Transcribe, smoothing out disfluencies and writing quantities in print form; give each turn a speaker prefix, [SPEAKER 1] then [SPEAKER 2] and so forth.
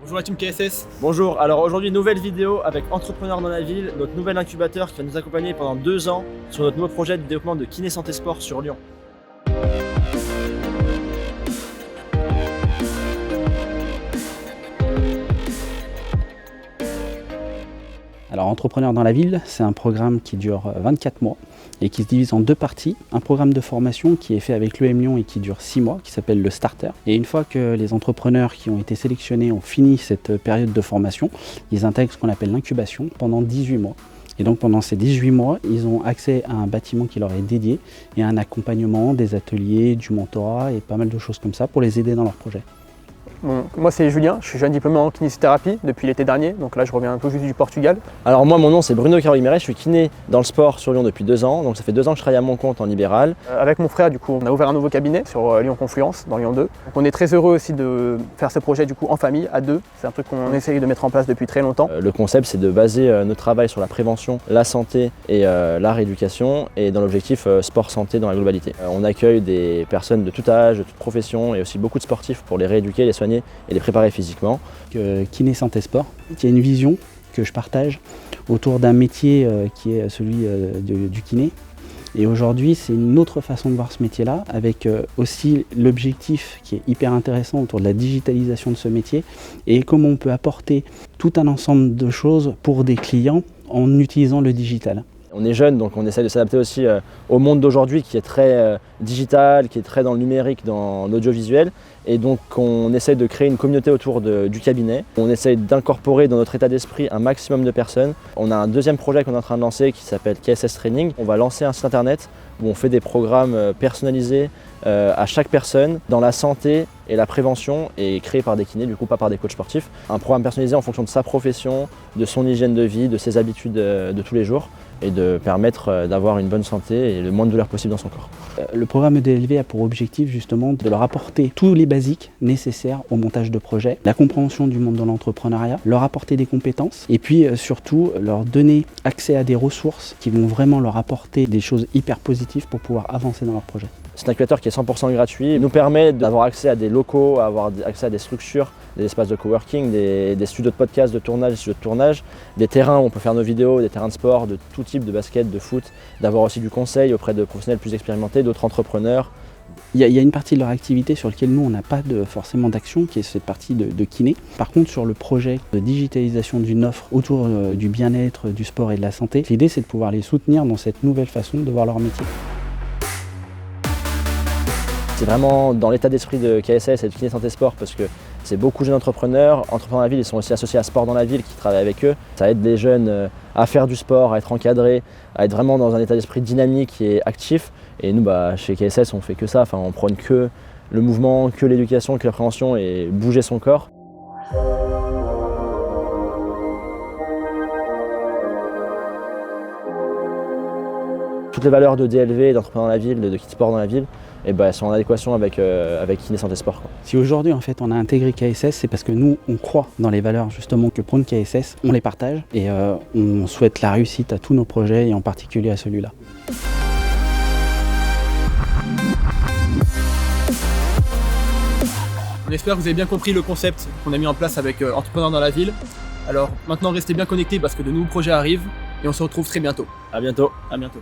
[SPEAKER 1] Bonjour la team KSS.
[SPEAKER 2] Bonjour, alors aujourd'hui nouvelle vidéo avec Entrepreneurs dans la ville, notre nouvel incubateur qui va nous accompagner pendant 2 ans sur notre nouveau projet de développement de kiné santé sport sur Lyon.
[SPEAKER 3] Alors Entrepreneurs dans la ville, c'est un programme qui dure 24 mois et qui se divise en 2 parties. Un programme de formation qui est fait avec l'EM Lyon et qui dure 6 mois, qui s'appelle le Starter. Et une fois que les entrepreneurs qui ont été sélectionnés ont fini cette période de formation, ils intègrent ce qu'on appelle l'incubation pendant 18 mois. Et donc pendant ces 18 mois, ils ont accès à un bâtiment qui leur est dédié et à un accompagnement, des ateliers, du mentorat et pas mal de choses comme ça pour les aider dans leur projet.
[SPEAKER 4] Bon, moi c'est Julien, je suis jeune diplômé en kinésithérapie depuis l'été dernier, donc là je reviens tout juste du Portugal.
[SPEAKER 2] Alors moi mon nom c'est Bruno Caroliméret, je suis kiné dans le sport sur Lyon depuis 2 ans, donc ça fait 2 ans que je travaille à mon compte en libéral.
[SPEAKER 4] Avec mon frère du coup on a ouvert un nouveau cabinet sur Lyon Confluence, dans Lyon 2. Donc on est très heureux aussi de faire ce projet du coup en famille, à 2. C'est un truc qu'on essaye de mettre en place depuis très longtemps.
[SPEAKER 2] Le concept c'est de baser notre travail sur la prévention, la santé et la rééducation et dans l'objectif sport-santé dans la globalité. On accueille des personnes de tout âge, de toute profession et aussi beaucoup de sportifs pour les rééduquer, les soigner et les préparer physiquement.
[SPEAKER 3] Kiné santé sport, qui a une vision que je partage autour d'un métier qui est celui du kiné. Et aujourd'hui, c'est une autre façon de voir ce métier-là, avec aussi l'objectif qui est hyper intéressant autour de la digitalisation de ce métier et comment on peut apporter tout un ensemble de choses pour des clients en utilisant le digital.
[SPEAKER 2] On est jeune, donc on essaie de s'adapter aussi au monde d'aujourd'hui qui est très digital, qui est très dans le numérique, dans l'audiovisuel. Et donc on essaie de créer une communauté autour du cabinet. On essaie d'incorporer dans notre état d'esprit un maximum de personnes. On a un deuxième projet qu'on est en train de lancer qui s'appelle KSS Training. On va lancer un site internet où on fait des programmes personnalisés à chaque personne dans la santé et la prévention et créé par des kinés, du coup pas par des coachs sportifs. Un programme personnalisé en fonction de sa profession, de son hygiène de vie, de ses habitudes de tous les jours et de permettre d'avoir une bonne santé et le moins de douleur possible dans son corps.
[SPEAKER 3] Le programme EDLV a pour objectif justement de leur apporter tous les basiques nécessaires au montage de projets, la compréhension du monde de l'entrepreneuriat, leur apporter des compétences et puis surtout leur donner accès à des ressources qui vont vraiment leur apporter des choses hyper positives pour pouvoir avancer dans leur projet.
[SPEAKER 2] C'est un incubateur qui est 100% gratuit. Il nous permet d'avoir accès à des locaux, avoir accès à des structures, des espaces de coworking, des studios de podcast, de tournage, des studios de tournage, des terrains où on peut faire nos vidéos, des terrains de sport, de tout type, de basket, de foot, d'avoir aussi du conseil auprès de professionnels plus expérimentés, d'autres entrepreneurs.
[SPEAKER 3] Il y a une partie de leur activité sur laquelle nous on n'a pas forcément d'action, qui est cette partie de kiné. Par contre sur le projet de digitalisation d'une offre autour du bien-être, du sport et de la santé, l'idée c'est de pouvoir les soutenir dans cette nouvelle façon de voir leur métier.
[SPEAKER 2] C'est vraiment dans l'état d'esprit de KSS et de Kiné Santé Sport parce que c'est beaucoup de jeunes entrepreneurs. Entrepreneurs dans la ville, ils sont aussi associés à Sport dans la ville qui travaillent avec eux. Ça aide les jeunes à faire du sport, à être encadrés, à être vraiment dans un état d'esprit dynamique et actif. Et nous, chez KSS, on fait que ça. Enfin, on prône que le mouvement, que l'éducation, que la prévention et bouger son corps. Toutes les valeurs de DLV, d'entrepreneur dans la ville, de Kit Sport dans la ville, elles sont en adéquation avec Kiné Santé Sport.
[SPEAKER 3] Si aujourd'hui en fait on a intégré KSS, c'est parce que nous on croit dans les valeurs justement que prône KSS, on les partage et on souhaite la réussite à tous nos projets et en particulier à celui-là.
[SPEAKER 1] On espère que vous avez bien compris le concept qu'on a mis en place avec Entrepreneurs dans la ville. Alors maintenant restez bien connectés parce que de nouveaux projets arrivent et on se retrouve très bientôt.
[SPEAKER 2] À bientôt.
[SPEAKER 1] À bientôt.